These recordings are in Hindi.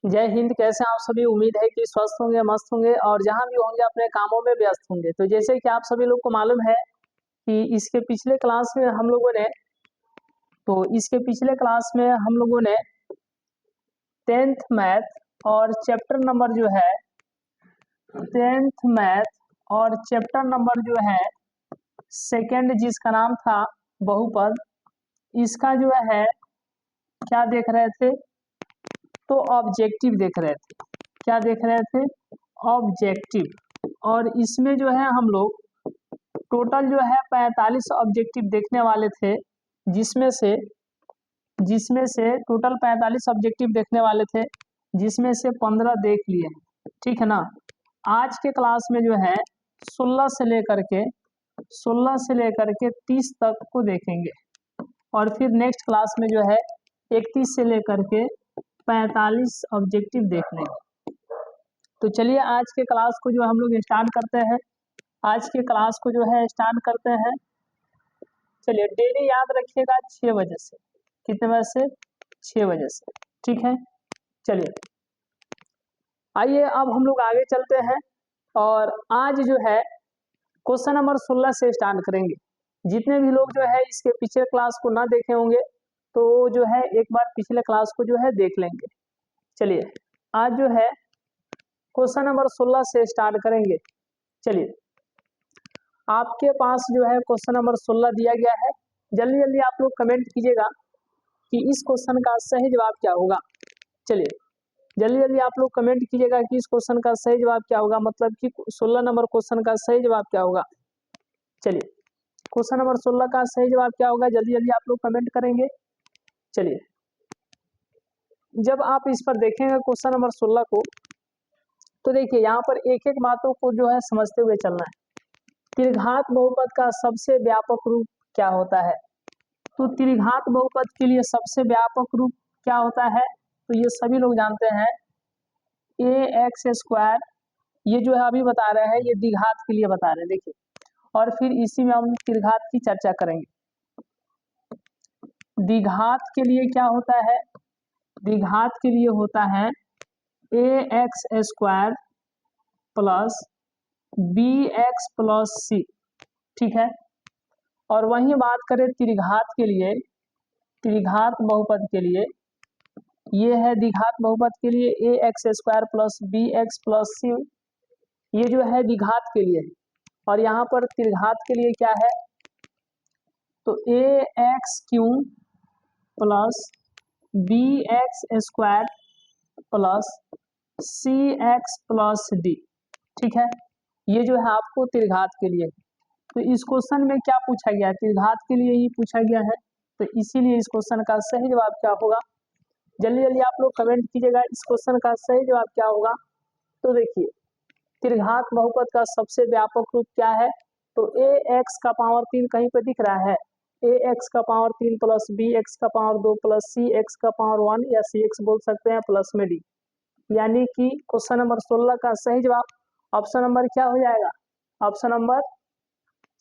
जय हिंद। कैसे हैं आप सभी? उम्मीद है कि स्वस्थ होंगे, मस्त होंगे और जहां भी होंगे अपने कामों में व्यस्त होंगे। तो जैसे कि आप सभी लोग को मालूम है कि इसके पिछले क्लास में हम लोगों ने 10th मैथ और चैप्टर नंबर जो है 10th मैथ और चैप्टर नंबर जो है सेकंड, जिसका नाम था बहुपद, इसका जो है क्या देख रहे थे? तो ऑब्जेक्टिव देख रहे थे। क्या देख रहे थे? ऑब्जेक्टिव। और इसमें जो है हम लोग टोटल जो है 45 ऑब्जेक्टिव देखने वाले थे, जिसमें से टोटल 45 ऑब्जेक्टिव देखने वाले थे, जिसमें से 15 देख लिए हैं। ठीक है ना। आज के क्लास में जो है 16 से लेकर के 30 तक को देखेंगे और फिर नेक्स्ट क्लास में जो है 31 से लेकर के 45 ऑब्जेक्टिव देख लेंगे। तो चलिए आज के क्लास को जो हम लोग स्टार्ट करते हैं। चलिए डेली याद रखिएगा 6 बजे से। कितने बजे से? 6 बजे से। ठीक है। चलिए आइए अब हम लोग आगे चलते हैं और आज जो है क्वेश्चन नंबर 16 से स्टार्ट करेंगे। जितने भी लोग जो है इसके पिछले क्लास को ना देखे होंगे तो जो है एक बार पिछले क्लास को जो है देख लेंगे। चलिए आज जो है क्वेश्चन नंबर 16 से स्टार्ट करेंगे। चलिए आपके पास जो है क्वेश्चन नंबर 16 दिया गया है। जल्दी जल्दी आप लोग कमेंट कीजिएगा कि इस क्वेश्चन का सही जवाब क्या होगा। चलिए जल्दी जल्दी आप लोग कमेंट कीजिएगा कि इस क्वेश्चन का सही जवाब क्या होगा, मतलब कि 16 नंबर क्वेश्चन का सही जवाब क्या होगा। चलिए क्वेश्चन नंबर 16 का सही जवाब क्या होगा, जल्दी जल्दी आप लोग कमेंट करेंगे। चलिए जब आप इस पर देखेंगे क्वेश्चन नंबर 16 को, तो देखिए यहाँ पर एक एक बातों को जो है समझते हुए चलना है। त्रिघात बहुपद का सबसे व्यापक रूप क्या होता है? तो त्रिघात बहुपद के लिए सबसे व्यापक रूप क्या होता है? तो ये सभी लोग जानते हैं, ax²। ये जो है अभी बता रहे हैं, ये द्विघात के लिए बता रहे हैं। देखिए और फिर इसी में हम त्रिघात की चर्चा करेंगे। द्विघात के लिए क्या होता है? द्विघात के लिए होता है ax² plus bx plus c। ठीक है। और वही बात करें त्रिघात के लिए, त्रिघात बहुपद के लिए, ये है द्विघात बहुपद के लिए ax² plus bx plus c। ये जो है द्विघात के लिए है। और यहाँ पर त्रिघात के लिए क्या है? तो ax³ plus bx² plus cx plus d। ठीक है। ये जो है आपको त्रिघात के लिए। तो इस क्वेश्चन में क्या पूछा गया है? त्रिघात के लिए ही पूछा गया है, तो इसीलिए इस क्वेश्चन का सही जवाब क्या होगा, जल्दी जल्दी आप लोग कमेंट कीजिएगा इस क्वेश्चन का सही जवाब क्या होगा। तो देखिए त्रिघात बहुपद का सबसे व्यापक रूप क्या है? तो ax का पावर 3 कहीं पर दिख रहा है, ax का पावर 3 प्लस bx का पावर 2 प्लस cx का पावर 1 या cx बोल सकते हैं प्लस में d। यानी कि क्वेश्चन नंबर 16 का सही जवाब ऑप्शन नंबर क्या हो जाएगा? ऑप्शन नंबर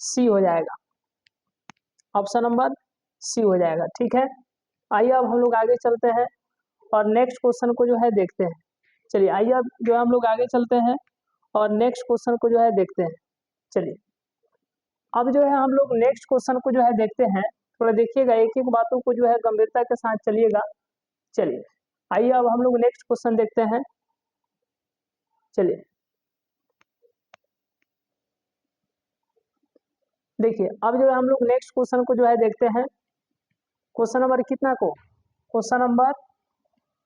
सी हो जाएगा। ऑप्शन नंबर सी हो जाएगा। ठीक है। आइए अब हम लोग आगे चलते हैं और नेक्स्ट क्वेश्चन को जो है देखते हैं। चलिए आइए अब जो है हम लोग आगे चलते हैं और नेक्स्ट क्वेश्चन को जो है देखते हैं। चलिए अब जो है हम लोग नेक्स्ट क्वेश्चन को जो है देखते हैं। थोड़ा देखिएगा, एक एक बातों को जो है गंभीरता के साथ चलिएगा। चलिए आइए अब हम लोग नेक्स्ट क्वेश्चन देखते हैं। चलिए देखिए अब जो है हम लोग नेक्स्ट क्वेश्चन को जो है देखते हैं। क्वेश्चन नंबर कितना को? क्वेश्चन नंबर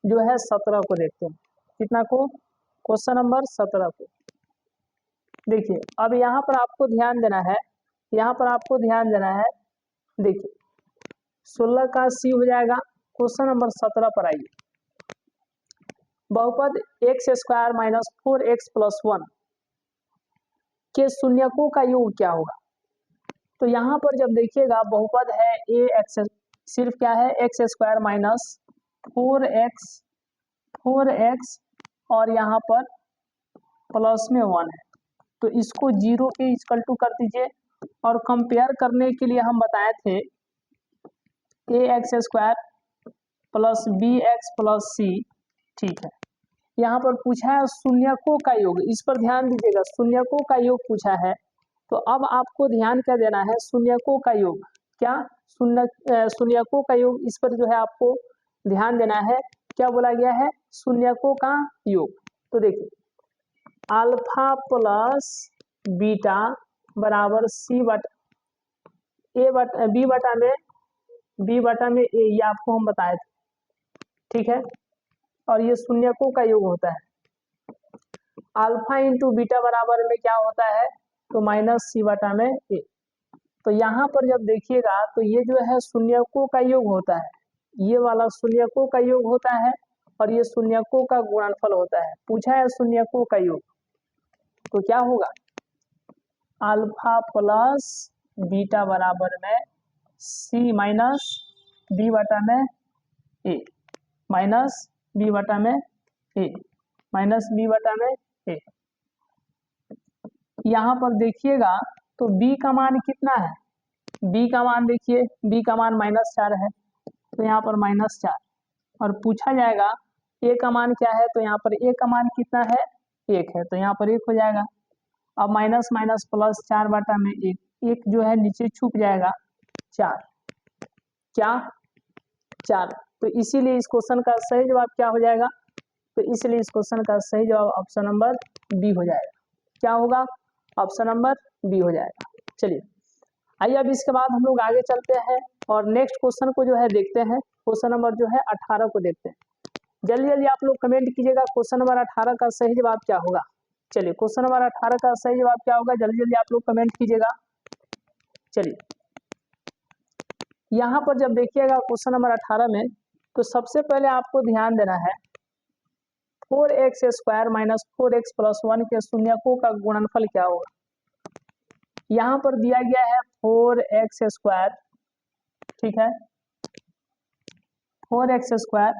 जो है 17 को देखते हैं। कितना को? क्वेश्चन नंबर 17 को। देखिए अब यहाँ पर आपको ध्यान देना है, यहाँ पर आपको ध्यान देना है। देखिए 16 का सी हो जाएगा। क्वेश्चन नंबर 17 पर आइए। बहुपद x² माइनस 4x प्लस 1 के शून्यकों का योग क्या होगा? तो यहाँ पर जब देखिएगा बहुपद है ax, सिर्फ क्या है x² माइनस 4x और यहाँ पर प्लस में 1 है, तो इसको 0 के इक्वल टू कर दीजिए। और कंपेयर करने के लिए हम बताए थे ax² plus bx plus c। ठीक है। यहाँ पर पूछा है शून्यकों का योग, इस पर ध्यान दीजिएगा, शून्यकों का योग पूछा है। तो अब आपको ध्यान क्या देना है, शून्यकों का योग, क्या शून्यकों का योग, इस पर जो है आपको ध्यान देना है। क्या बोला गया है, शून्यकों का योग। तो देखिए अल्फा प्लस बीटा बराबर सी बटा ए बटा बी बटा में ए, ये आपको हम बताए थे, ठीक है। और ये शून्यकों का योग होता है। अल्फा इंटू बीटा बराबर में क्या होता है, तो माइनस सी बटा में ए। तो यहाँ पर जब देखिएगा तो ये जो है शून्यकों का योग होता है, ये वाला शून्यकों का योग होता है और ये शून्यकों का गुणनफल होता है। पूछा है शून्यकों का योग, तो क्या होगा, अल्फा प्लस बीटा बराबर में सी माइनस बी बटा में ए, माइनस बी बटा में ए, माइनस बी बटा में ए। यहाँ पर देखिएगा तो b का मान कितना है, b का मान देखिए, b का मान -4 है, तो यहाँ पर -4। और पूछा जाएगा a का मान क्या है, तो यहाँ पर a का मान कितना है, 1 है, तो यहाँ पर 1 हो जाएगा। अब माइनस माइनस प्लस 4 बटा में 1 जो है नीचे छुप जाएगा, 4, क्या 4। तो इसीलिए इस क्वेश्चन का सही जवाब क्या हो जाएगा, तो इसलिए इस क्वेश्चन का सही जवाब ऑप्शन नंबर बी हो जाएगा। क्या होगा, ऑप्शन नंबर बी हो जाएगा। चलिए आइए अब इसके बाद हम लोग आगे चलते हैं और नेक्स्ट क्वेश्चन को जो है देखते हैं। क्वेश्चन नंबर जो है 18 को देखते हैं। जल्दी जल्दी आप लोग कमेंट कीजिएगा क्वेश्चन नंबर 18 का सही जवाब क्या होगा। चलिए क्वेश्चन नंबर 18 का सही जवाब क्या होगा, जल्दी जल्दी आप लोग कमेंट कीजिएगा। चलिए यहाँ पर जब देखिएगा क्वेश्चन नंबर 18 में, तो सबसे पहले आपको ध्यान देना है 4x² माइनस 4x प्लस 1 के शून्यकों का गुणनफल क्या होगा। यहाँ पर दिया गया है 4x², ठीक है, 4x²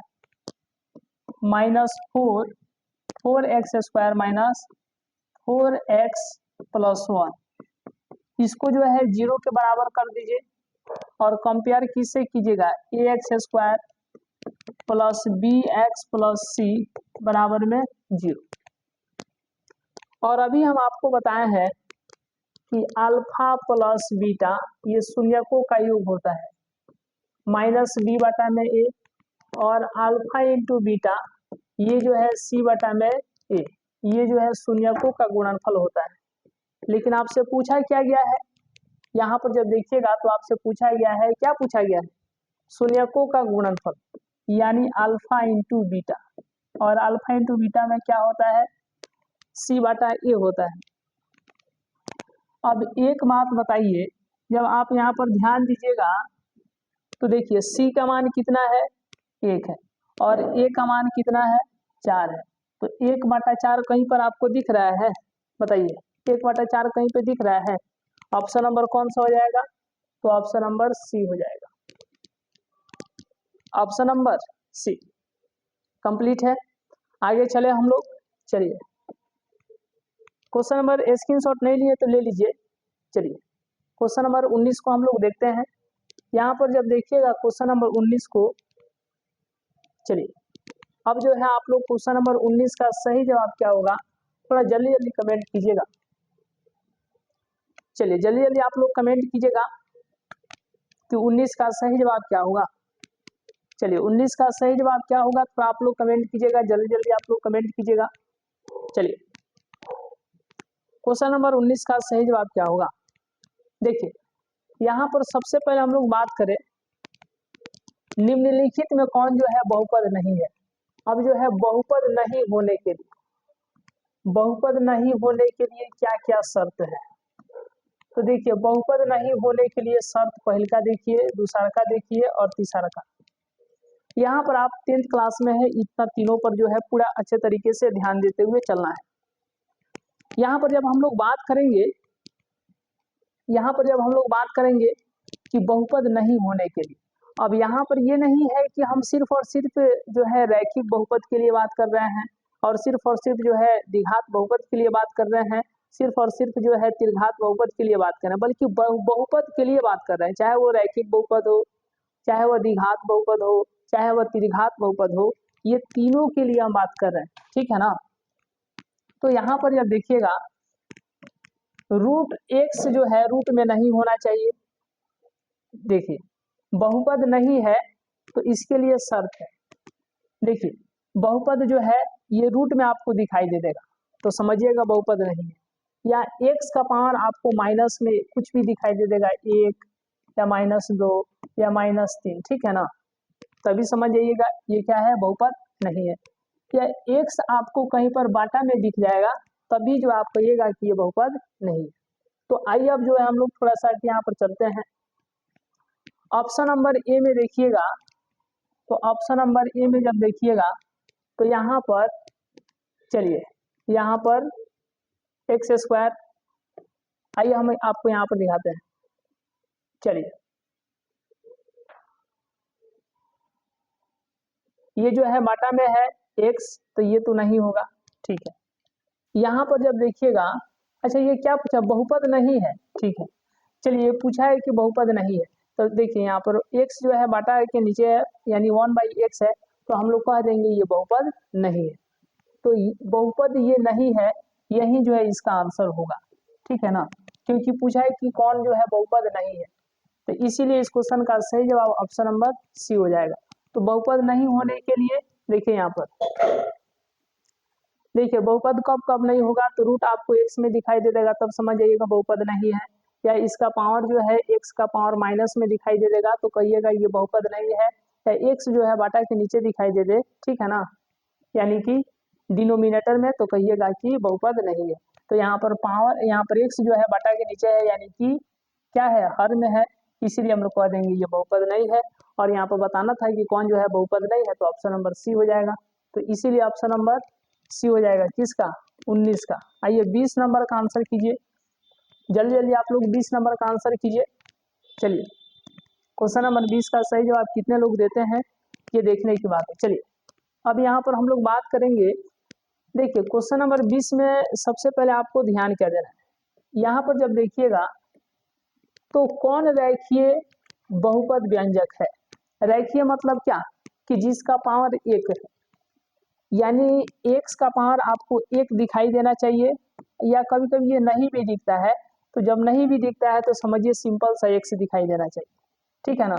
minus 4x² minus 4x plus 1, इसको जो है 0 के बराबर कर दीजिए और कंपेयर किससे कीजिएगा, ax² plus bx plus c बराबर में 0। और अभी हम आपको बताए हैं कि अल्फा प्लस बीटा ये शून्यकों का योग होता है, माइनस बी बटा में ए, और अल्फा इंटू बीटा ये जो है सी बटा में ए, ये जो है शून्यकों का गुणनफल होता है। लेकिन आपसे पूछा क्या गया है, यहाँ पर जब देखिएगा तो आपसे पूछा गया है, क्या पूछा गया है, शून्यकों का गुणनफल यानी अल्फा इंटू बीटा, और अल्फा इंटू बीटा में क्या होता है, सी बटा ए होता है। अब एक बात बताइए, जब आप यहाँ पर ध्यान दीजिएगा तो देखिए सी का मान कितना है, 1 है, और ए का मान कितना है, 4 है। तो 1/4 कहीं पर आपको दिख रहा है, बताइए 1/4 कहीं पे दिख रहा है, ऑप्शन नंबर कौन सा हो जाएगा, तो ऑप्शन नंबर सी हो जाएगा, ऑप्शन नंबर सी कंप्लीट है। आगे चले हम लोग, चलिए क्वेश्चन नंबर स्क्रीनशॉट नहीं लिए तो ले लीजिए। चलिए क्वेश्चन नंबर 19 को हम लोग देखते हैं। यहाँ पर जब देखिएगा क्वेश्चन नंबर 19 को, चलिए अब जो है आप लोग क्वेश्चन नंबर 19 का सही जवाब क्या होगा, थोड़ा जल्दी जल्दी कमेंट कीजिएगा। चलिए जल्दी जल्दी आप लोग कमेंट कीजिएगा कि 19 का सही जवाब क्या होगा। चलिए 19 का सही जवाब क्या होगा, तो आप लोग कमेंट कीजिएगा, जल्दी जल्दी आप लोग कमेंट कीजिएगा। चलिए क्वेश्चन नंबर 19 का सही जवाब क्या होगा। देखिए यहाँ पर सबसे पहले हम लोग बात करें निम्नलिखित में कौन जो है बहुपद नहीं है। अब जो है बहुपद नहीं होने के लिए, बहुपद नहीं होने के लिए क्या क्या शर्त है, तो देखिए बहुपद नहीं होने के लिए शर्त पहले का देखिए, दूसरा का देखिए और तीसरा का। यहाँ पर आप 10th क्लास में है, इतना तीनों पर जो है पूरा अच्छे तरीके से ध्यान देते हुए चलना है। यहाँ पर जब हम लोग बात करेंगे, यहाँ पर जब हम लोग बात करेंगे कि बहुपद नहीं होने के लिए, अब यहाँ पर ये नहीं है कि हम सिर्फ और सिर्फ जो है रैखिक बहुपद के लिए बात कर रहे हैं और सिर्फ जो है द्विघात बहुपद के लिए बात कर रहे हैं, सिर्फ और सिर्फ जो है त्रिघात बहुपद के लिए बात कर रहे हैं, बल्कि बहुपद के लिए बात कर रहे हैं, चाहे वो रैखिक बहुपद हो, चाहे वह द्विघात बहुपद हो, चाहे वह त्रिघात बहुपद हो, ये तीनों के लिए हम बात कर रहे हैं, ठीक है ना। तो यहाँ पर जब देखिएगा रूट एक्स जो है रूट में नहीं होना चाहिए। देखिए बहुपद नहीं है तो इसके लिए शर्त है। देखिए बहुपद जो है ये रूट में आपको दिखाई दे देगा तो समझिएगा बहुपद नहीं है, या एक्स का पावर आपको माइनस में कुछ भी दिखाई दे देगा, 1 या -2 या -3, ठीक है ना, तभी समझ जाइएगा ये क्या है, बहुपद नहीं है। या एक्स आपको कहीं पर बाटा में दिख जाएगा तभी जो आप कहिएगा कि ये बहुपद नहीं है। तो आइए अब जो है हम लोग थोड़ा सा यहाँ पर चलते हैं। ऑप्शन नंबर ए में देखिएगा, तो ऑप्शन नंबर ए में जब देखिएगा तो यहाँ पर चलिए यहाँ पर x², आइए हम आपको यहाँ पर दिखाते हैं। चलिए ये जो है बाटा में है x, तो ये तो नहीं होगा, ठीक है। यहाँ पर जब देखिएगा, अच्छा ये क्या पूछा, बहुपद नहीं है, ठीक है। चलिए ये पूछा है कि बहुपद नहीं है, तो देखिए यहाँ पर x जो है बाटा के नीचे है यानी 1/x है, तो हम लोग कह देंगे ये बहुपद नहीं है। तो बहुपद ये नहीं है, यही जो है इसका आंसर होगा, ठीक है ना, क्योंकि पूछा है कि कौन जो है बहुपद नहीं है, तो इसीलिए इस क्वेश्चन का सही जवाब ऑप्शन नंबर सी हो जाएगा। तो बहुपद नहीं होने के लिए देखिए यहाँ पर, देखिए बहुपद कब कब नहीं होगा, तो रूट आपको एक्स में दिखाई दे देगा तब समझ जाइएगा बहुपद नहीं है, या इसका पावर जो है एक्स का पावर माइनस में दिखाई दे देगा तो कहिएगा ये बहुपद नहीं है, या एक्स जो है बाटा के नीचे दिखाई दे दे, ठीक है ना, यानी कि डिनोमिनेटर में, तो कहिएगा कि बहुपद नहीं है। तो यहाँ पर पावर, यहाँ पर एक्स जो है बाटा के नीचे है यानी कि क्या है, हर में है, इसीलिए हम लोग कह देंगे ये बहुपद नहीं है। और यहाँ पर बताना था कि कौन जो है बहुपद नहीं है, तो ऑप्शन नंबर सी हो जाएगा। तो इसीलिए ऑप्शन नंबर सी हो जाएगा किसका, 19 का। आइए 20 नंबर का आंसर कीजिए, जल्दी जल्दी आप लोग 20 नंबर का आंसर कीजिए। चलिए क्वेश्चन नंबर 20 का सही जवाब कितने लोग देते हैं ये देखने की बात है। चलिए अब यहाँ पर हम लोग बात करेंगे, देखिए क्वेश्चन नंबर 20 में सबसे पहले आपको ध्यान क्या देना है, यहाँ पर जब देखिएगा तो कौन रेखीय बहुपद व्यंजक है। रेखीय मतलब क्या, कि जिसका पावर 1 है, यानी एक्स का पावर आपको 1 दिखाई देना चाहिए, या कभी कभी ये नहीं भी दिखता है, तो जब नहीं भी दिखता है तो समझिए सिंपल सा x दिखाई देना चाहिए, ठीक है ना।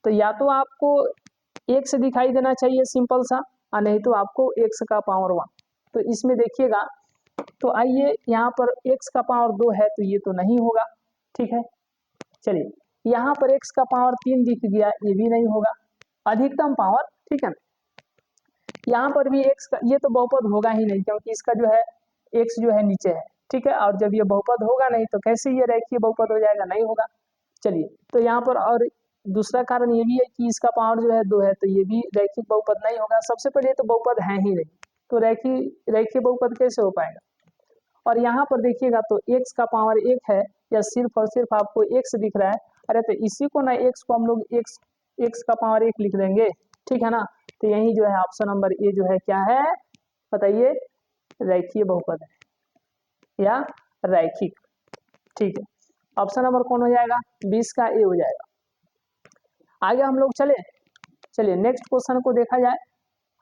तो या तो आपको x दिखाई देना चाहिए सिंपल सा, और नहीं तो आपको x का पावर 1। तो इसमें देखिएगा, तो आइए यहाँ पर x का पावर 2 है तो ये तो नहीं होगा, ठीक है। चलिए यहाँ पर x का पावर 3 दिख गया, ये भी नहीं होगा, अधिकतम पावर, ठीक है ना। यहाँ पर भी x का, ये तो बहुपद होगा ही नहीं क्योंकि इसका जो है x जो है नीचे है, ठीक है, और जब ये बहुपद होगा नहीं तो कैसे ये रेखीय बहुपद हो जाएगा, नहीं होगा। चलिए तो यहाँ पर और दूसरा कारण ये भी है कि इसका पावर जो है 2 है, तो ये भी रैखिक बहुपद नहीं होगा। सबसे पहले तो बहुपद है ही नहीं, तो रैखिक बहुपद कैसे हो पाएगा। और यहाँ पर देखिएगा तो x का पावर 1 है, या सिर्फ और सिर्फ आपको x दिख रहा है, अरे तो इसी को ना x को हम लोग x का पावर 1 लिख देंगे, ठीक है ना। तो यही जो है ऑप्शन नंबर ए जो है क्या है बताइए, रैखीय बहुपद है या रैखिक, ठीक है। ऑप्शन नंबर कौन हो जाएगा, 20 का ए हो जाएगा। आगे हम लोग चलिए नेक्स्ट क्वेश्चन को देखा जाए।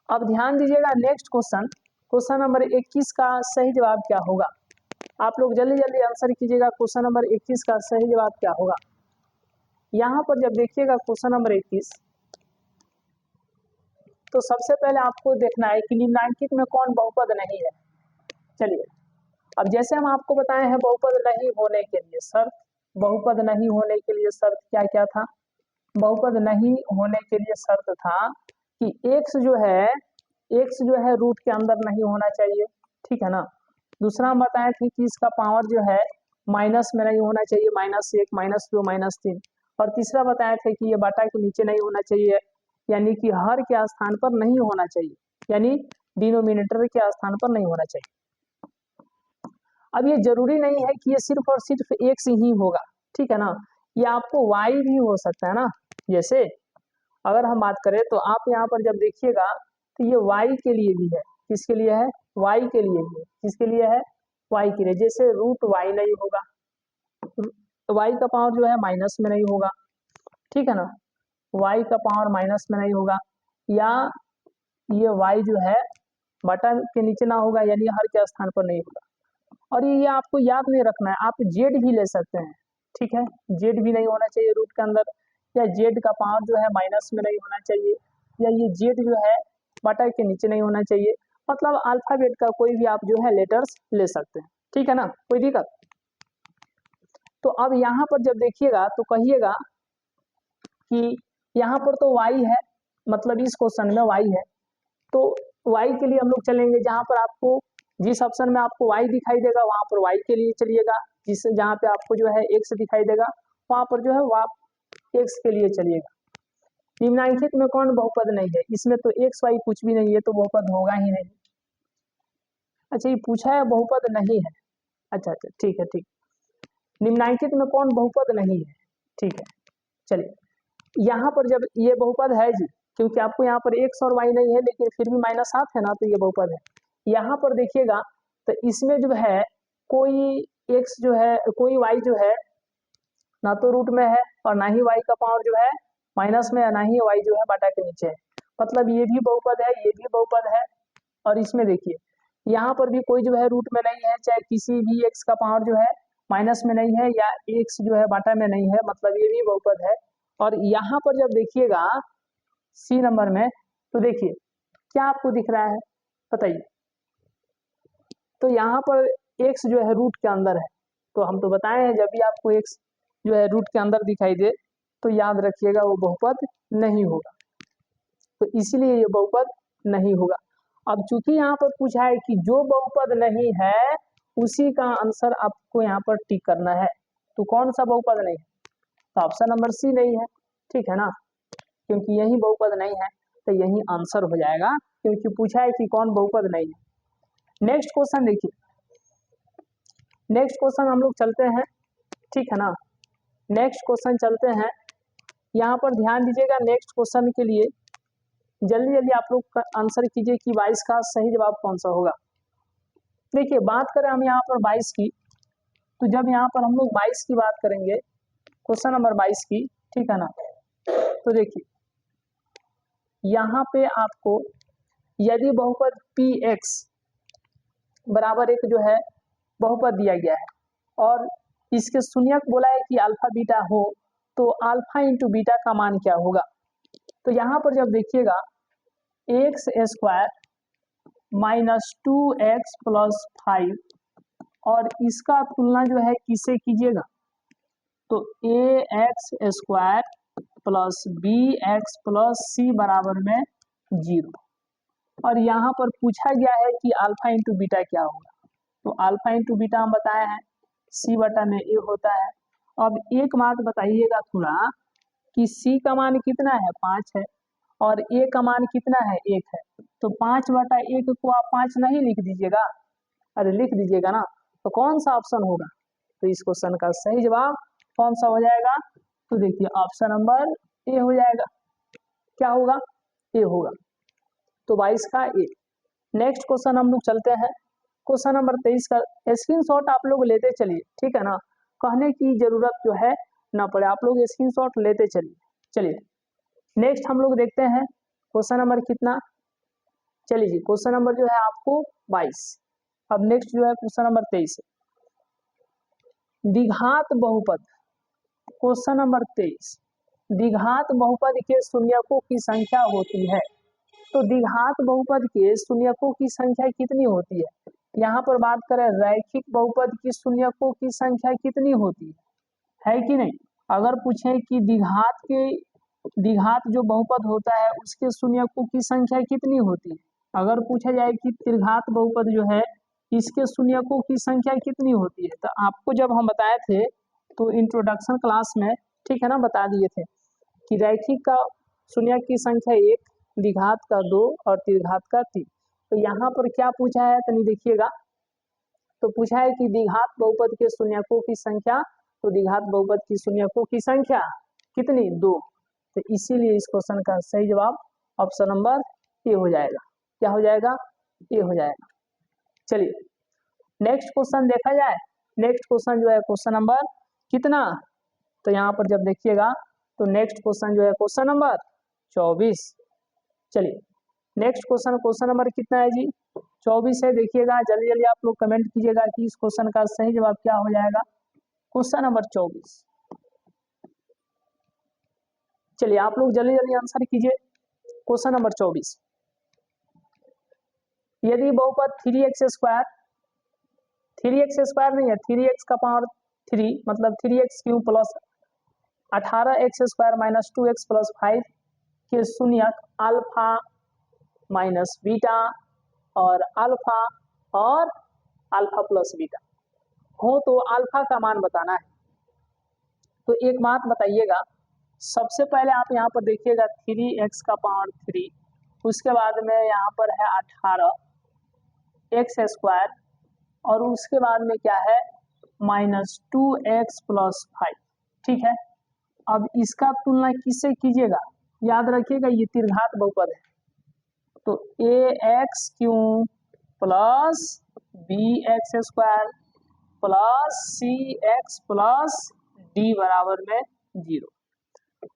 अब ध्यान दीजिएगा नेक्स्ट क्वेश्चन नंबर 21 का सही जवाब क्या होगा। आप लोग जल्दी जल्दी आंसर कीजिएगा, क्वेश्चन नंबर 21 का सही जवाब क्या होगा। यहाँ पर जब देखिएगा क्वेश्चन नंबर 21, तो सबसे पहले आपको देखना है कि निम्नलिखित में कौन बहुपद नहीं है। चलिए अब जैसे हम आपको बताए हैं बहुपद नहीं होने के लिए शर्त, बहुपद नहीं होने के लिए शर्त क्या क्या था। बहुपद नहीं होने के लिए शर्त था कि x जो है रूट के अंदर नहीं होना चाहिए, ठीक है ना। दूसरा हम बताए थे कि इसका पावर जो है माइनस में नहीं होना चाहिए, -1 -2 -3। और तीसरा बताए थे कि ये बाटा के नीचे नहीं होना चाहिए, यानी कि हर के स्थान पर नहीं होना चाहिए, यानी डिनोमिनेटर के स्थान पर नहीं होना चाहिए। अब ये जरूरी नहीं है कि ये सिर्फ और सिर्फ x ही होगा, ठीक है ना, ये आपको y भी हो सकता है ना। जैसे अगर हम बात करें तो आप यहाँ पर जब देखिएगा तो ये y के लिए भी है, किसके लिए है, y के लिए भी है, किसके लिए है, y के लिए। जैसे रूट y नहीं होगा, y का पावर जो है माइनस में नहीं होगा, ठीक है ना, y का पावर माइनस में नहीं होगा, या ये y जो है बटा के नीचे ना होगा, यानी हर के स्थान पर नहीं होगा। और ये आपको याद नहीं रखना है, आप z भी ले सकते हैं, ठीक है, z भी नहीं होना चाहिए रूट के अंदर, या z का पावर जो है माइनस में नहीं होना चाहिए, या ये z जो है बटा के नीचे नहीं होना चाहिए। मतलब अल्फाबेट का कोई भी आप जो है लेटर्स ले सकते हैं, ठीक है ना, कोई दिक्कत। तो अब यहाँ पर जब देखिएगा तो कहिएगा कि यहाँ पर तो y है, मतलब इस क्वेश्चन में y है, तो y के लिए हम लोग चलेंगे जहाँ पर आपको, जिस ऑप्शन में आपको y दिखाई देगा वहां पर y के लिए चलिएगा, जिस जहाँ पे आपको जो है x दिखाई देगा वहां पर जो है वो आप x के लिए चलिएगा। निम्नलिखित में कौन बहुपद नहीं है, इसमें तो x y कुछ भी नहीं है, तो बहुपद होगा ही नहीं। अच्छा ये पूछा है बहुपद नहीं है, अच्छा अच्छा ठीक है ठीक, निम्नलिखित में कौन बहुपद नहीं है, ठीक है। चलिए यहाँ पर जब ये बहुपद है जी, क्योंकि आपको यहाँ पर x और y नहीं है लेकिन फिर भी माइनस हाफ है ना, तो ये बहुपद है। यहाँ पर देखिएगा तो इसमें जो है कोई x जो है कोई y जो है ना तो रूट में है और ना ही y का पावर जो है माइनस में है, ना ही y जो है बटा के नीचे है, मतलब ये भी बहुपद है, ये भी बहुपद है। और इसमें देखिए यहाँ पर भी कोई जो है रूट में नहीं है, चाहे किसी भी x का पावर जो है माइनस में नहीं है, या x जो है बटा में नहीं है, मतलब ये भी बहुपद है। और यहाँ पर जब देखिएगा सी नंबर में, तो देखिए क्या आपको दिख रहा है बताइए, तो यहाँ पर x जो है रूट के अंदर है, तो हम तो बताए हैं जब भी आपको x जो है रूट के अंदर दिखाई दे तो याद रखिएगा वो बहुपद नहीं होगा, तो इसीलिए ये बहुपद नहीं होगा। अब चूंकि यहाँ पर पूछा है कि जो बहुपद नहीं है उसी का आंसर आपको यहाँ पर टिक करना है, तो कौन सा बहुपद नहीं है, तो ऑप्शन नंबर सी नहीं है, ठीक है ना, क्योंकि यही बहुपद नहीं है तो यही आंसर हो जाएगा, क्योंकि पूछा है कि कौन बहुपद नहीं है। नेक्स्ट क्वेश्चन देखिए, नेक्स्ट क्वेश्चन हम लोग चलते हैं, ठीक है ना, नेक्स्ट क्वेश्चन चलते हैं। यहाँ पर ध्यान दीजिएगा, नेक्स्ट क्वेश्चन के लिए जल्दी जल्दी आप लोग आंसर कीजिए कि 22 का सही जवाब कौन सा होगा। देखिए बात करें हम यहाँ पर 22 की, तो जब यहाँ पर हम लोग 22 की बात करेंगे, क्वेश्चन नंबर 22 की, ठीक है ना, तो देखिए यहाँ पे आपको यदि बहुपद px बराबर एक जो है बहुपद दिया गया है और इसके शून्यक बोला है कि अल्फा बीटा हो, तो अल्फा इंटू बीटा का मान क्या होगा। तो यहाँ पर जब देखिएगा x square minus 2x plus 5, और इसका तुलना जो है किससे कीजिएगा, तो ax square plus bx plus c बराबर में 0, और यहाँ पर पूछा गया है कि अल्फा इंटू बीटा क्या होगा, तो अल्फा इंटू बीटा हम बताए हैं c बटा में a होता है। अब एक बात बताइएगा थोड़ा कि c का मान कितना है 5 है और a का मान कितना है 1 है, तो 5 बटा 1 को आप 5 नहीं लिख दीजिएगा, अरे लिख दीजिएगा ना, तो कौन सा ऑप्शन होगा, तो इस क्वेश्चन का सही जवाब कौन सा हो जाएगा, तो देखिए ऑप्शन नंबर ए हो जाएगा, क्या होगा ए होगा, तो 22 का ए। नेक्स्ट क्वेश्चन हम लोग चलते हैं, क्वेश्चन नंबर 23 का स्क्रीनशॉट आप लोग लेते चलिए, ठीक है ना, कहने की जरूरत जो है ना पड़े, आप लोग स्क्रीनशॉट लेते चलिए। चलिए नेक्स्ट हम लोग देखते हैं क्वेश्चन नंबर कितना, चलिए जी क्वेश्चन नंबर जो है आपको 22। अब नेक्स्ट जो है क्वेश्चन नंबर 23 द्विघात बहुपद, क्वेश्चन नंबर 23 द्विघात बहुपद के शून्यकों की संख्या होती है, तो द्विघात बहुपद के शून्यकों की संख्या कितनी होती है। यहाँ पर बात करें रैखिक बहुपद की शून्यकों की संख्या कितनी होती है कि नहीं, अगर पूछे कि द्विघात जो बहुपद होता है उसके शून्यकों की संख्या कितनी होती है, अगर पूछा जाए कि त्रिघात बहुपद जो है इसके शून्यकों की संख्या कितनी होती है, तो आपको जब हम बताए थे तो इंट्रोडक्शन क्लास में, ठीक है ना, बता दिए थे कि रैखिक का शून्यक की संख्या 1, द्विघात का 2 और त्रिघात का 3। तो यहाँ पर क्या पूछा है तनी देखिएगा, तो पूछा है कि द्विघात बहुपद के शून्यकों की संख्या, तो द्विघात बहुपद की शून्यकों की संख्या कितनी 2, तो इसीलिए इस क्वेश्चन का सही जवाब ऑप्शन नंबर ए हो जाएगा, क्या हो जाएगा ए हो जाएगा। चलिए नेक्स्ट क्वेश्चन देखा जाए, नेक्स्ट क्वेश्चन जो है क्वेश्चन नंबर कितना, तो यहाँ पर जब देखिएगा तो नेक्स्ट क्वेश्चन जो है क्वेश्चन नंबर 24। चलिए नेक्स्ट क्वेश्चन नंबर कितना है जी? 24 है। देखिएगा जल्दी जल्दी आप लोग कमेंट कीजिएगा कि इस क्वेश्चन का सही जवाब क्या हो जाएगा। क्वेश्चन नंबर 24, चलिए आप लोग जल्दी जल्दी आंसर कीजिए। क्वेश्चन नंबर 24, यदि बहुपद 3x² 3x² नहीं है, 3x का पावर 3 मतलब 3x³ plus 18x² minus 2x plus 5 के शून्यक अल्फा माइनस बीटा और अल्फा प्लस बीटा हो तो अल्फा का मान बताना है। तो एक बात बताइएगा, सबसे पहले आप यहाँ पर देखिएगा 3x का पावर 3, उसके बाद में यहाँ पर है 18x² और उसके बाद में क्या है माइनस 2x प्लस 5। ठीक है, अब इसका तुलना किससे कीजिएगा? याद रखिएगा ये त्रिघात बहुपद है, तो ax³ plus bx² plus cx plus d बराबर में 0।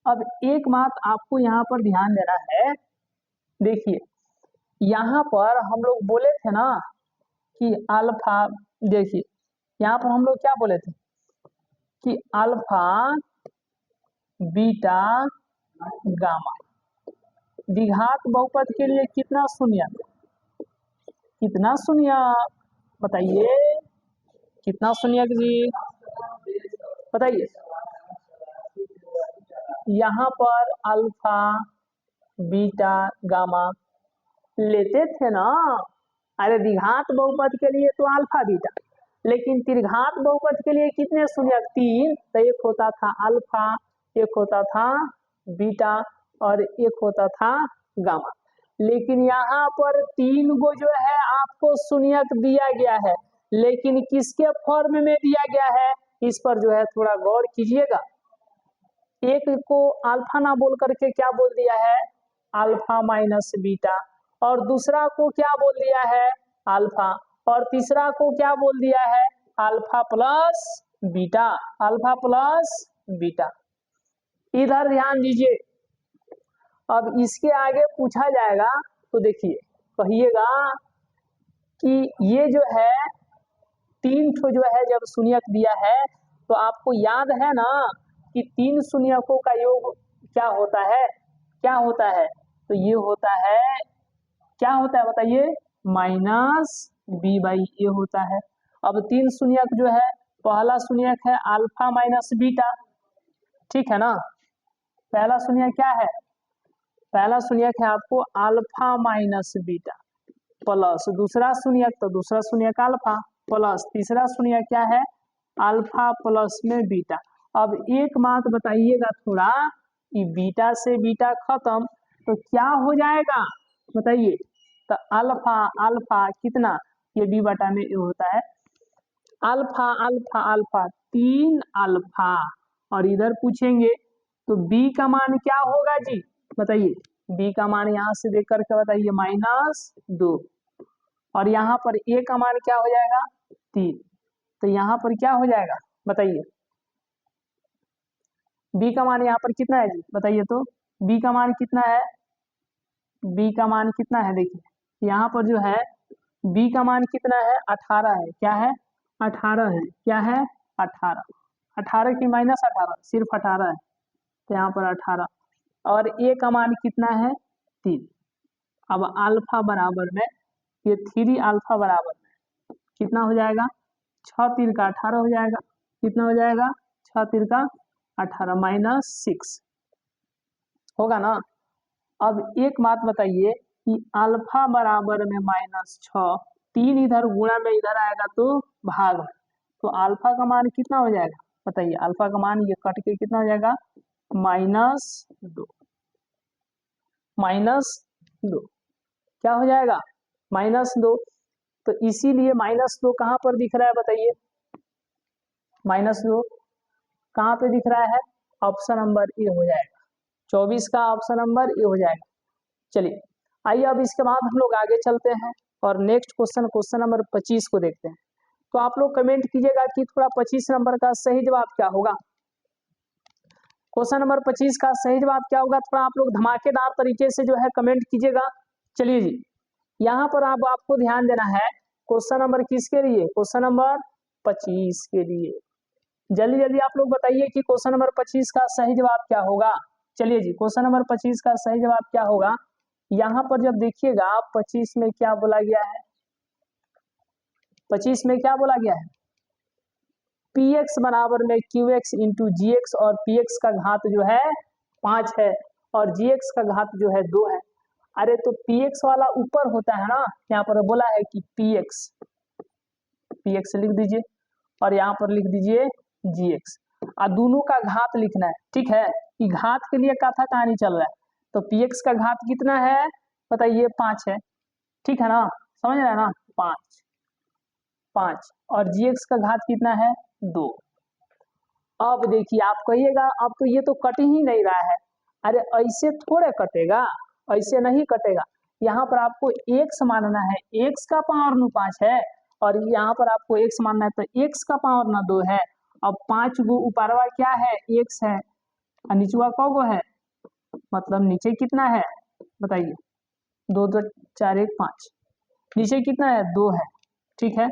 अब एक बात आपको यहाँ पर ध्यान देना है, देखिए यहाँ पर हम लोग बोले थे ना कि अल्फा, देखिए यहाँ पर हम लोग क्या बोले थे कि अल्फा बीटा गामा द्विघात बहुपद के लिए कितना शून्य, कितना शून्य बताइए, कितना शून्य जी बताइए। यहाँ पर अल्फा बीटा गामा लेते थे ना, अरे द्विघात बहुपद के लिए तो अल्फा बीटा, लेकिन त्रिघात बहुपद के लिए कितने शून्य? 3। तो एक होता था अल्फा, एक होता था बीटा और एक होता था गामा। लेकिन यहाँ पर 3 गो जो है आपको शून्यक दिया गया है, लेकिन किसके फॉर्म में दिया गया है इस पर जो है थोड़ा गौर कीजिएगा। एक को अल्फा ना बोल करके क्या बोल दिया है अल्फा माइनस बीटा, और दूसरा को क्या बोल दिया है अल्फा, और तीसरा को क्या बोल दिया है alpha plus beta, alpha plus beta. इधर ध्यान दीजिए, अब इसके आगे पूछा जाएगा तो देखिए कहिएगा कि ये जो है 3 ठो जो है जब शून्यक दिया है तो आपको याद है ना कि 3 शून्यकों का योग क्या होता है, क्या होता है? तो ये होता है, क्या होता है बताइए, माइनस बी बाई ए होता है। अब 3 शून्यक जो है, पहला शून्यक है अल्फा माइनस बीटा, ठीक है ना, पहला शून्यक क्या है, पहला शून्यक है आपको अल्फा माइनस बीटा प्लस दूसरा शून्यक, तो दूसरा शून्यक अल्फा प्लस तीसरा शून्यक क्या है अल्फा प्लस में बीटा। अब एक बात बताइएगा थोड़ा कि बीटा से बीटा खत्म तो क्या हो जाएगा बताइए, तो अल्फा अल्फा कितना, ये बी बटा में होता है अल्फा अल्फा अल्फा 3 अल्फा, और इधर पूछेंगे तो बी का मान क्या होगा जी बताइए, बी का मान यहाँ से देख करके बताइए -2, और यहाँ पर ए का मान क्या हो जाएगा 3, तो यहाँ पर क्या हो जाएगा बताइए, बी का मान यहाँ पर कितना है जी बताइए, तो बी का मान कितना है, बी का मान कितना है, देखिए यहाँ पर जो है बी का मान कितना है 18 है, क्या है 18 है, क्या है 18, 18 की -18 सिर्फ 18 है, तो यहाँ पर 18, और ए का मान कितना है 3। अब अल्फा बराबर में ये 3 अल्फा बराबर में कितना हो जाएगा, 6 3 का 18 हो जाएगा, कितना हो जाएगा 6 3 का 18 -6 होगा ना। अब एक बात बताइए कि अल्फा बराबर में -6, 3 इधर गुणा में इधर आएगा तो भाग में, तो अल्फा का मान कितना हो जाएगा बताइए, अल्फा का मान ये कट के कितना हो जाएगा -2, -2 क्या हो जाएगा -2, तो इसीलिए -2 कहाँ पर दिख रहा है बताइए, -2 कहाँ पे दिख रहा है, ऑप्शन नंबर ए हो जाएगा, 24 का ऑप्शन नंबर ए हो जाएगा। चलिए आइए अब इसके बाद हम लोग आगे चलते हैं और नेक्स्ट क्वेश्चन नंबर 25 को देखते हैं। तो आप लोग कमेंट कीजिएगा कि थोड़ा 25 नंबर का सही जवाब क्या होगा, क्वेश्चन नंबर 25 का सही जवाब क्या होगा, थोड़ा आप लोग धमाकेदार तरीके से जो है कमेंट कीजिएगा। चलिए जी, यहाँ पर आपको ध्यान देना है, क्वेश्चन नंबर किसके लिए, क्वेश्चन नंबर 25 के लिए। जल्दी जल्दी आप लोग बताइए कि क्वेश्चन नंबर 25 का सही जवाब क्या होगा। चलिए जी, क्वेश्चन नंबर 25 का सही जवाब क्या होगा, यहाँ पर जब देखिएगा 25 में क्या बोला गया है, 25 में क्या बोला गया है, px बराबर में qx इंटू जी एक्स, और px का घात जो है 5 है और gx का घात जो है 2 है। अरे तो px वाला ऊपर होता है ना, यहाँ पर बोला है कि px लिख दीजिए और यहाँ पर लिख दीजिए gx, और दोनों का घात लिखना है, ठीक है। कि घात के लिए कथा कहानी चल रहा है, तो px का घात कितना है बताइए, 5 है, ठीक है ना, समझ रहे हैं ना, 5 और gx का घात कितना है 2। अब देखिए आप कहिएगा अब तो ये तो कट ही नहीं रहा है, अरे ऐसे थोड़े कटेगा, ऐसे नहीं कटेगा। यहाँ पर आपको x मानना है, x का पावर न 5 है, और यहाँ पर आपको x मानना है, तो x का पावर न 2 है। अब 5 गो ऊपरवा क्या है, x है, और नीचवा कौ गो है, मतलब नीचे कितना है बताइए, 2 2 4 1 5, नीचे कितना है 2 है, ठीक है।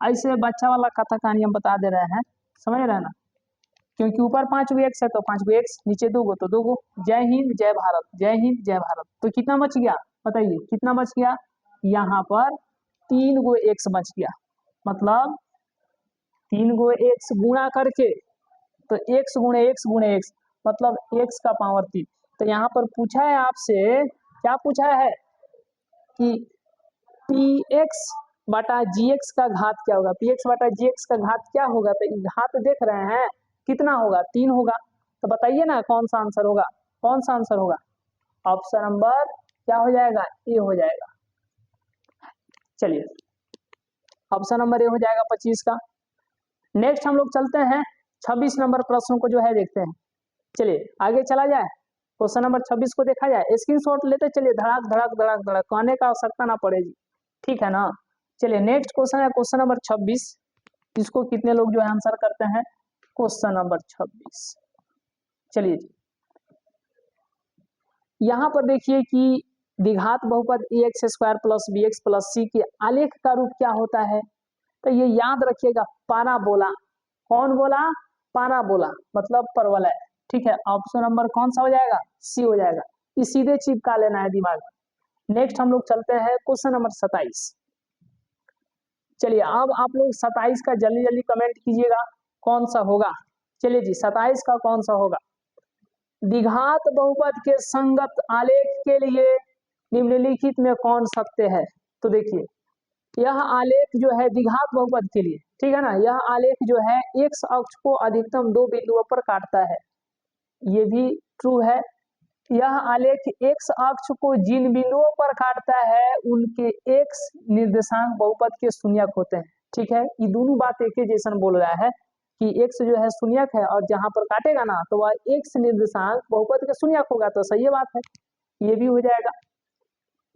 ऐसे बच्चा वाला कथा कहानी हम बता दे रहे हैं, समझ रहे हैं ना, क्योंकि ऊपर 5 गो एक्स है तो 5 गो एक्स, नीचे 2 गो तो 2 गो। जय हिंद जय भारत, जय हिंद जय भारत। तो कितना बच गया बताइए, कितना बच गया, यहाँ पर 3 गो एक्स बच गया, मतलब 3 गो एक्स गुणा करके, तो एक्स गुणे एक्स मतलब एक्स का पावर 3। तो यहाँ पर पूछा है आपसे, क्या पूछा है कि पी एक्स बटा जी एक्स का घात क्या होगा, पी एक्स बटा जी एक्स का घात क्या होगा, तो घात देख रहे हैं कितना होगा, 3 होगा। तो बताइए ना कौन सा आंसर होगा, कौन सा आंसर होगा, ऑप्शन नंबर क्या हो जाएगा, ए हो जाएगा। चलिए ऑप्शन नंबर ए हो जाएगा 25 का। नेक्स्ट हम लोग चलते हैं 26 नंबर प्रश्न को जो है देखते हैं। चलिए आगे चला जाए, क्वेश्चन नंबर 26 को देखा जाए, स्क्रीनशॉट लेते चलिए, धड़ाक धड़ाक धड़ाक धड़ाक, कहने का आवश्यकता ना पड़ेगी, ठीक है ना। चलिए नेक्स्ट क्वेश्चन है क्वेश्चन नंबर 26, इसको कितने लोग जो है आंसर करते हैं, क्वेश्चन नंबर 26। चलिए यहाँ पर देखिए कि द्विघात बहुपद a x square plus b x plus c के आलेख का रूप क्या होता है, तो ये याद रखिएगा, पाराबोला। कौन बोला, पाराबोला मतलब परवलय, ठीक है। ऑप्शन नंबर कौन सा हो जाएगा, सी हो जाएगा, ये सीधे चिपका लेना है दिमाग में। नेक्स्ट हम लोग चलते हैं क्वेश्चन नंबर 27। चलिए अब आप लोग 27 का जल्दी जल्दी कमेंट कीजिएगा कौन सा होगा। चलिए जी 27 का कौन सा होगा, द्विघात बहुपद के संगत आलेख के लिए निम्नलिखित में कौन सत्य है। तो देखिए यह आलेख जो है द्विघात बहुपद के लिए, ठीक है ना, यह आलेख जो है एक्स अक्ष को अधिकतम 2 बिंदुओं पर काटता है, ये भी ट्रू है। यह आलेख एक्स अक्ष को जिन बिंदुओं पर काटता है उनके एक्स निर्देशांक बहुपद के शून्यक होते हैं, ठीक है। ये दोनों बात एक ही जैसा बोल रहा है कि एक्स जो है शून्यक है, और जहां पर काटेगा ना तो वह एक्स निर्देशांक बहुपद के शून्यक होगा, तो सही बात है, ये भी हो जाएगा।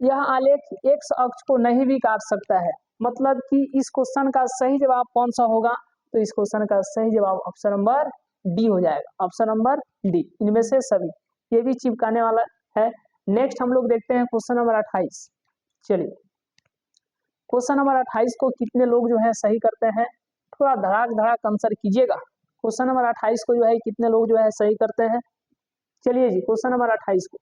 यह आलेख एक्स अक्ष को नहीं भी काट सकता है, मतलब कि इस क्वेश्चन का सही जवाब कौन सा होगा, तो इस क्वेश्चन का सही जवाब ऑप्शन नंबर डी हो जाएगा, ऑप्शन नंबर डी, इनमें से सभी, ये भी चिपकाने वाला है। नेक्स्ट हम लोग देखते हैं क्वेश्चन नंबर 28। चलिए क्वेश्चन नंबर 28 को कितने लोग जो है सही करते हैं, थोड़ा धड़ाक धड़ाक आंसर कीजिएगा। क्वेश्चन नंबर 28 को जो है कितने लोग जो है सही करते हैं। चलिए जी क्वेश्चन नंबर 28 को,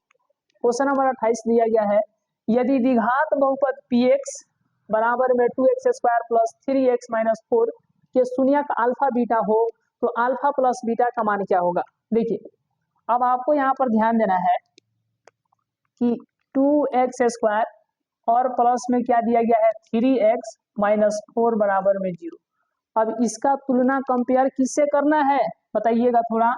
क्वेश्चन नंबर 28 दिया गया है, यदि द्विघात बहुपद px बराबर में 2x square plus 3x minus 4 के शून्यक अल्फा बीटा हो तो अल्फा प्लस बीटा का मान क्या होगा। देखिए अब आपको यहाँ पर ध्यान देना है कि 2x स्क्वायर और प्लस में क्या दिया गया है 3x माइनस 4 बराबर में 0। अब इसका तुलना कंपेयर किससे करना है बताइएगा थोड़ा,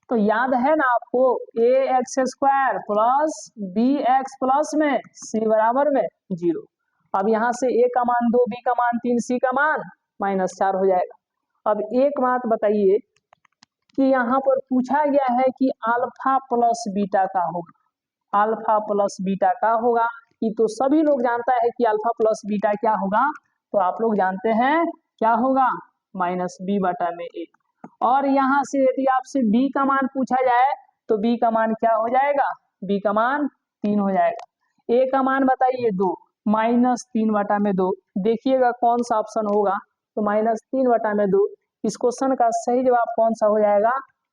तो याद है ना आपको, a x square plus b x plus में सी बराबर में 0। अब यहाँ से ए का मान 2, बी का मान 3, सी का मान -4 हो जाएगा। अब एक बात बताइए कि यहाँ पर पूछा गया है कि अल्फा प्लस बीटा का होगा, अल्फा प्लस बीटा का होगा, ये तो सभी लोग जानता है कि अल्फा प्लस बीटा क्या होगा, तो आप लोग जानते हैं क्या होगा, -b बटा में a। और यहाँ से यदि आपसे b का मान पूछा जाए तो b का मान क्या हो जाएगा, b का मान 3 हो जाएगा। ए का मान बताइए 2, -3/2। देखिएगा कौन सा ऑप्शन होगा, तो -3/2। इस क्वेश्चन का सही जवाब कौन सा हो जाएगा,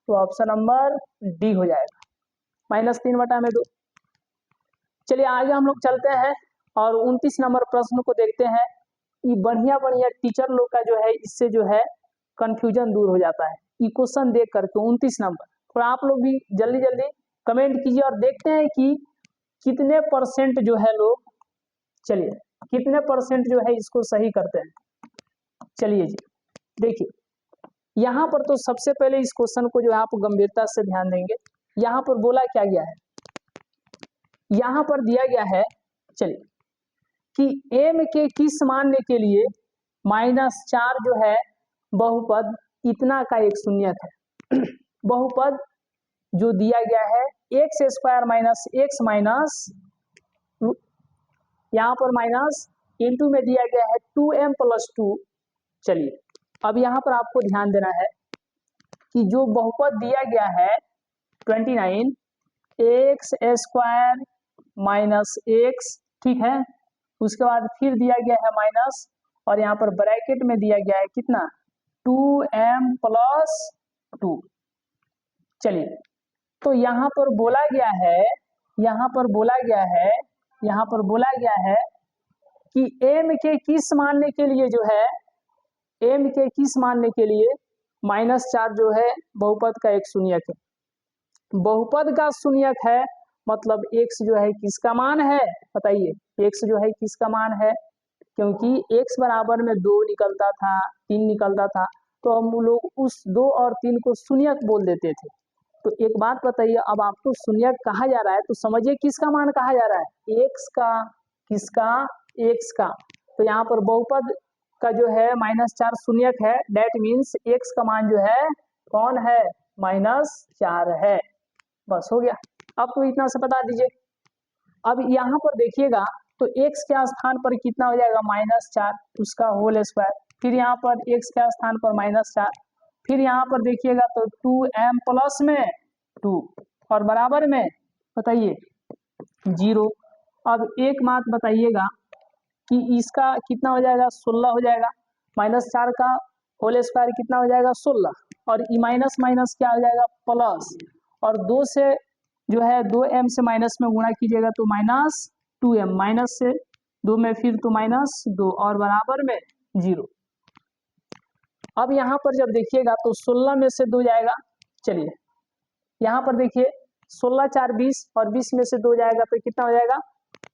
तो ऑप्शन नंबर डी हो जाएगा, -3/2। चलिए आगे हम लोग चलते हैं और 29 नंबर प्रश्न को देखते हैं। ये बढ़िया बढ़िया टीचर लोग का जो है इससे जो है कंफ्यूजन दूर हो जाता है ये क्वेश्चन देख करके। 29 नंबर, थोड़ा आप लोग भी जल्दी जल्दी कमेंट कीजिए और देखते हैं कि कितने परसेंट जो है लोग, चलिए कितने परसेंट जो है इसको सही करते हैं। चलिए जी देखिए, यहाँ पर तो सबसे पहले इस क्वेश्चन को जो है आप गंभीरता से ध्यान देंगे। यहाँ पर बोला क्या गया है, यहाँ पर दिया गया है, चलिए कि m के किस मानने के लिए -4 जो है बहुपद इतना का एक शून्यक है। बहुपद जो दिया गया है x² - x माइनस, यहाँ पर माइनस इंटू में दिया गया है 2m + 2। चलिए अब यहाँ पर आपको ध्यान देना है कि जो बहुपद दिया गया है 29 x² - x, ठीक है। उसके बाद फिर दिया गया है माइनस और यहाँ पर ब्रैकेट में दिया गया है कितना, 2m + 2। चलिए तो यहाँ पर बोला गया है, यहाँ पर बोला गया है, यहाँ पर बोला गया है कि m के किस मानने के लिए जो है, m के किस मानने के लिए -4 जो है बहुपद का एक शून्यक है। बहुपद का शून्यक है मतलब x जो है किसका मान है, बताइए x जो है किसका मान है, क्योंकि x बराबर में 2 निकलता था, 3 निकलता था, तो हम लोग उस 2 और 3 को शून्यक बोल देते थे। तो एक बात बताइए, अब आपको शून्यक कहा जा रहा है तो समझिए किसका मान कहा जा रहा है, x का, किसका, x का। तो यहाँ पर बहुपद का जो है -4 शून्यक है, डेट मीन्स x का मान जो है कौन है, -4 है। बस हो गया, अब तो इतना से बता दीजिए। अब यहाँ पर देखिएगा तो x के स्थान पर कितना हो जाएगा, -4 उसका होल स्क्वायर, फिर यहाँ पर x के स्थान पर -4, फिर यहाँ पर देखिएगा तो 2m + में 2 और बराबर में बताइए 0। अब एक बात बताइएगा कि इसका कितना हो जाएगा, 16 हो जाएगा। -4 का होल स्क्वायर कितना हो जाएगा, 16, और ई माइनस माइनस क्या हो जाएगा, प्लस, और 2 से जो है 2m से माइनस में गुणा कीजिएगा तो -2m, माइनस से 2 में फिर तो -2 और बराबर में 0। अब यहाँ पर जब देखिएगा तो 16 में से 2 जाएगा, चलिए यहाँ पर देखिए 16 × 4 = 20 और 20 में से 2 जाएगा तो कितना हो जाएगा,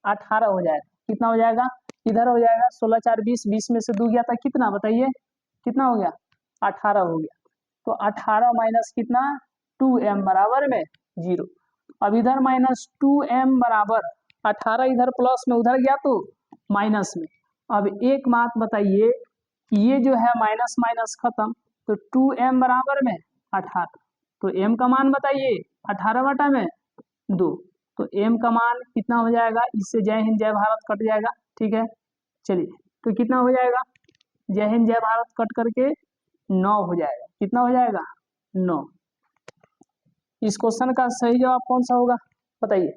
18 हो जाएगा। कितना हो जाएगा, इधर हो जाएगा 16 × 4 = 20, 20 में से 2 गया था कितना, बताइए कितना हो गया, 18 हो गया। तो 18 माइनस कितना, 2m बराबर में 0। अब इधर -2m बराबर 18, इधर प्लस में उधर गया तो माइनस में। अब एक बात बताइए, ये जो है माइनस माइनस खत्म, तो 2m बराबर में 18, तो m का मान बताइए 18/2, तो m का मान कितना हो जाएगा, इससे जय हिंद जय भारत कट जाएगा, ठीक है। चलिए तो कितना हो जाएगा, जय हिंद जय भारत कट करके 9 हो जाएगा, कितना हो जाएगा, 9। इस क्वेश्चन का सही जवाब कौन सा होगा, बताइए।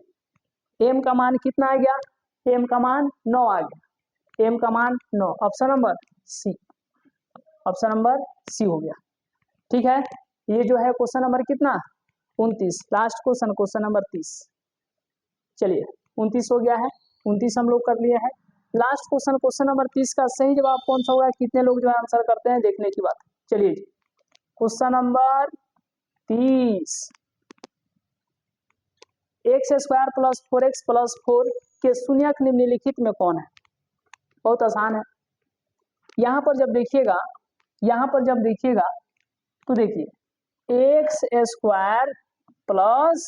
m का मान कितना आ गया, m का मान 9 आ गया, m का मान 9, option number c, option number c हो गया, ठीक है। ये जो है क्वेश्चन नंबर कितना, 29, लास्ट क्वेश्चन, क्वेश्चन नंबर 30। चलिए 29 हो गया है, 29 हम लोग कर लिए हैं। लास्ट क्वेश्चन, क्वेश्चन नंबर 30 का सही जवाब कौन सा होगा, कितने लोग जो है आंसर करते हैं देखने की बात। चलिए क्वेश्चन नंबर 30, x² + 4x + 4 के शून्यक निम्नलिखित में कौन है। बहुत आसान है। यहाँ पर जब देखिएगा, यहाँ पर जब देखिएगा तो देखिए x² +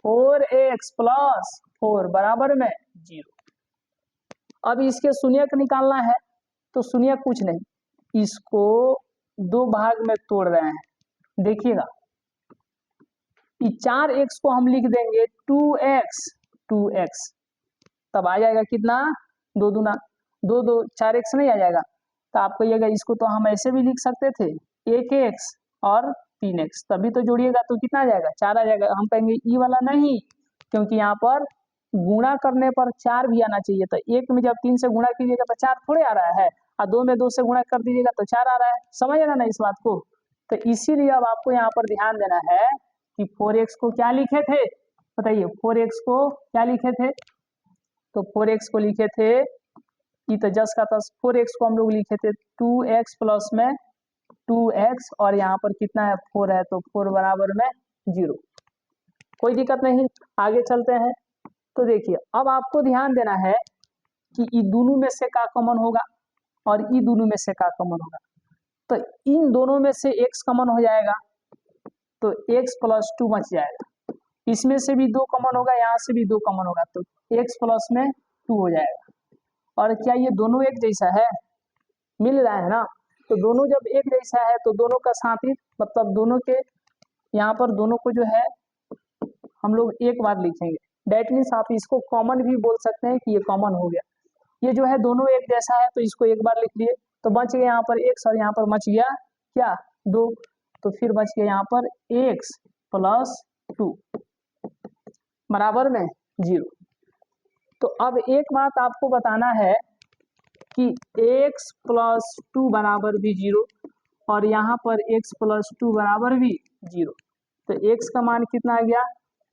4x + 4 बराबर में 0। अब इसके शून्यक निकालना है, तो शून्यक कुछ नहीं, इसको 2 भाग में तोड़ रहे हैं। देखिएगा 4x को हम लिख देंगे 2x, तब आ जाएगा कितना, 2 दूना 2, 2 4x नहीं आ जाएगा। तो आप कहिएगा इसको तो हम ऐसे भी लिख सकते थे, 1x और 3x, तभी तो जोड़िएगा तो कितना आ जाएगा, 4 आ जाएगा। हम कहेंगे ई वाला नहीं, क्योंकि यहाँ पर गुणा करने पर 4 भी आना चाहिए। तो 1 में जब 3 से गुणा कीजिएगा तो 4 थोड़े आ रहा है, और 2 में 2 से गुणा कर दीजिएगा तो 4 आ रहा है। समझ रहे ना इस बात को? तो इसीलिए अब आपको यहाँ पर ध्यान देना है कि 4x को क्या लिखे थे, बताइए 4x को क्या लिखे थे? तो 4x को लिखे थे कि तो जस का तस 4x को हम लोग लिखे थे 2x प्लस में 2x, और यहाँ पर कितना है 4 है, तो 4 बराबर में 0। कोई दिक्कत नहीं, आगे चलते हैं। तो देखिए अब आपको ध्यान देना है कि ई दोनों में से का कॉमन होगा और ई दोनों में से का कॉमन होगा। तो इन दोनों में से x कॉमन हो जाएगा तो x प्लस 2 बच जाएगा। इसमें से भी 2 कॉमन होगा, यहाँ से भी 2 कॉमन होगा, तो x प्लस में 2 हो जाएगा। और क्या ये दोनों एक जैसा है? मिल रहा है ना? तो दोनों जब एक जैसा है तो दोनों का साथी मतलब दोनों के यहाँ पर दोनों को जो है हम लोग एक बार लिखेंगे। डेट मीन्स आप इसको कॉमन भी बोल सकते हैं कि ये कॉमन हो गया। ये जो है दोनों एक जैसा है तो इसको एक बार लिख लिए, तो बच गया यहाँ पर x और यहाँ पर बच गया क्या 2, तो फिर बच गया यहाँ पर x प्लस 2 बराबर में 0। तो अब एक बात आपको बताना है कि x प्लस 2 बराबर भी 0 और यहाँ पर x प्लस 2 बराबर भी 0। तो x का मान कितना आ गया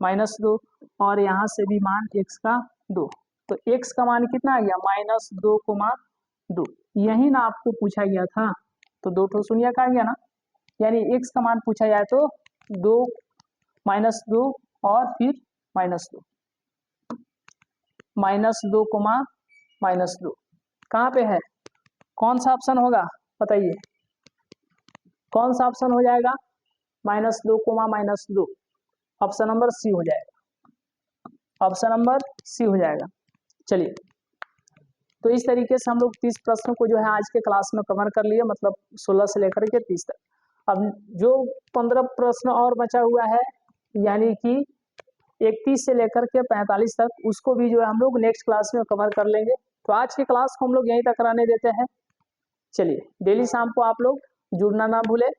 -2, और यहाँ से भी मान x का 2, तो x का मान कितना आ गया -2,2। यही ना आपको पूछा गया था, तो 2 ठो शून्य का आ गया ना, यानी x का मान पूछा जाए तो 2 -2 और फिर -2 -2 कहाँ पे है? कौन सा ऑप्शन होगा बताइए, कौन सा ऑप्शन हो जाएगा? -2, ऑप्शन नंबर सी हो जाएगा, ऑप्शन नंबर सी हो जाएगा। चलिए, तो इस तरीके से हम लोग 30 प्रश्नों को जो है आज के क्लास में कवर कर लिए, मतलब 16 से लेकर के 30 तक। अब जो 15 प्रश्न और बचा हुआ है, यानी कि 31 से लेकर के 45 तक, उसको भी जो है हम लोग नेक्स्ट क्लास में कवर कर लेंगे। तो आज की क्लास को हम लोग यहीं तक रहने देते हैं। चलिए, डेली शाम को आप लोग जुड़ना ना भूले,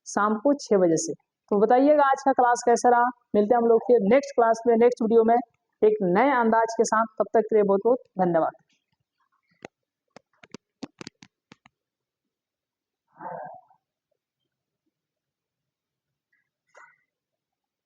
शाम को 6 बजे से। तो बताइएगा आज का क्लास कैसा रहा। मिलते हैं हम लोग फिर नेक्स्ट क्लास में, नेक्स्ट वीडियो में एक नए अंदाज के साथ। तब तक के लिए बहुत बहुत धन्यवाद।